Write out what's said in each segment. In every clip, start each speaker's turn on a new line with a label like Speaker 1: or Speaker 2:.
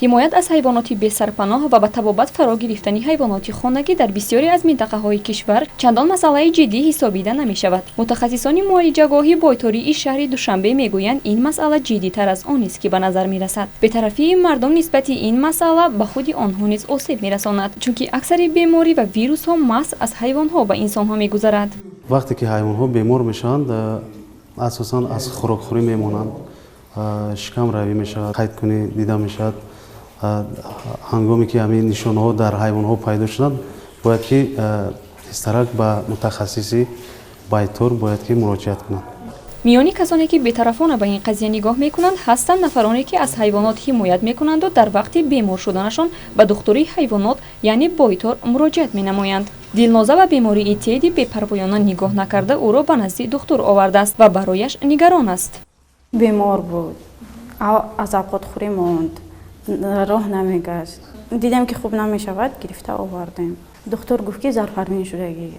Speaker 1: حمایت از حیوانات بی‌سرپناه و به تبابت فرا گرفتن حیوانات خانگی در بسیاری از منطقه‌های کشور چندان مسئله جدی حسابیده نمی‌شود. متخصصان معالجه‌گاهی بایطوری شهر دوشنبه میگویند این مسئله جدی‌تر از آن است که به نظر می‌رسد. به طرفی مردم نسبت این مسئله به خود آنها نیز آسیب می‌رساند، چون اکثر بیماری و ویروس‌ها محض از حیوان‌ها به انسان‌ها می‌گذرد.
Speaker 2: وقتی که حیوان‌ها بیمار میشند اساساً از خوراکخوری میمونند، شکم روی میشود، قید کنی دیده میشود. هنگامی که همین نشانه‌ها در حیوان‌ها پیدا شدند باید که استراک به متخصصی بایطور باید که مراجعت کنند.
Speaker 1: میانی کسانی که بی‌طرفانه به این قضیه نگاه میکنند هستند نفرانی که از حیوانات حمایت میکنند و در وقت بیمار شدنشان به دکتری حیوانات یعنی بایطور مراجعت مینمایند. دلنازه به بیماری ایتیدی بی‌پروایانه نگاه نکرده او را به نزد دکتر آورده است و برایش نگران است.
Speaker 3: بیمار بود، از اوقاتخوری ماند، راه نمیگشت. دیدم که خوب نمیشود، گرفته آوردیم. دکتر گفت که زهرپروین شدگی.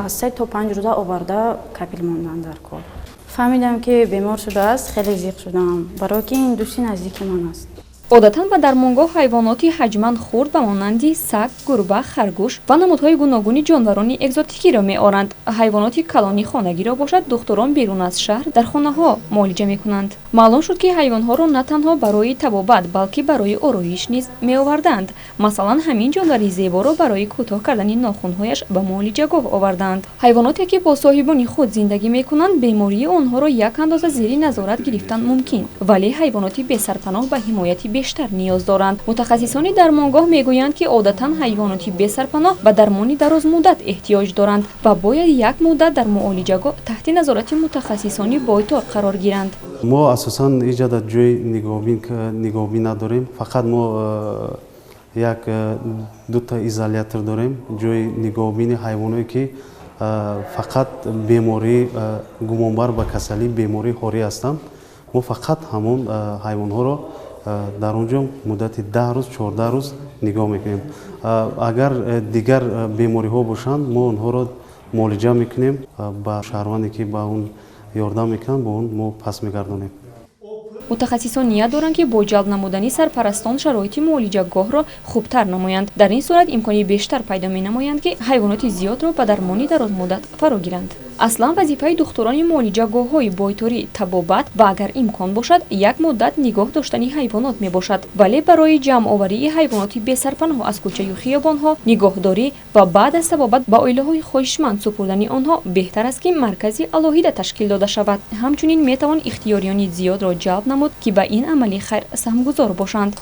Speaker 3: از 3 تا 5 روزه آورده کپیل ماندن در کار. فهمیدم که بیمار شده است، خیلی ضیق شدم، برای که این دوستی نزدیک من است.
Speaker 1: عادتاً به درمانگاه حیواناتی حجماً خرد به مانند سگ، گربه، خرگوش و نمودهای گوناگون جانوران اگزوتیکی را می‌آورند. حیوانات کلانی خانگی را باشد دکتران بیرون از شهر در خانه‌ها معالجه می‌کنند. معلوم شد که حیوان‌ها را نه تنها برای تبابت بلکه برای آرایش نیز می‌آوردند. مثلا همین جانور زیبا را برای کوتاه کردن ناخن‌هایش به معالجه‌گاه آوردند. حیواناتی که با صاحبان خود زندگی می‌کنند بیماری آنها را یک اندازه زیر نظارت گرفتن ممکن، ولی حیوانات بی‌سرپناه به حمایت بیشتر نیاز دارند. متخصصان درمانگاه میگویند که عادتاً حیوانات بی‌سرپناه به درمان دراز مدت احتیاج دارند و باید یک مدت در معالجه‌گاه تحت نظارت متخصصان بایطور قرار گیرند.
Speaker 2: ما اساساً اینجا جای نگاهبین نداریم، فقط ما یک 2 تا ایزولاتور داریم، جای نگاهبین حیوانایی که فقط بیماری گمانبر به کسلی بیماری خوری هستند. ما فقط همون حیوان‌ها را در اونجا مدت 10 روز 14 روز نگاه میکنیم. اگر دیگر بیماری ها باشند ما اونها را معالجه میکنیم، با شهروندی که با اون یاردم میکنن با اون ما پس میگردانیم.
Speaker 1: متخصصان نیت دارند که با جلب نمودنی سرپرستان شرایط معالجه‌گاه را خوبتر نمایند. در این صورت امکانی بیشتر پیدا می‌نمایند که حیوانات زیاد را به درمانی دراز مدت فرا گیرند. اصلا وظیفه دکتران معالجه‌گاه‌های بایطوری تبابت و اگر امکان باشد یک مدت نگاه داشتن حیوانات میباشد، ولی برای جمع آوری حیوانات بی‌سرپناه از کوچه و خیابان‌ها نگاهداری و بعد از تبابت با عائله‌های خواهشمند سپردن آنها بهتر است که مرکزی الهیده تشکیل داده شود. همچنین میتوان اختیاریان زیاد را جلب نمود که به این عملی خیر سهمگزار باشند.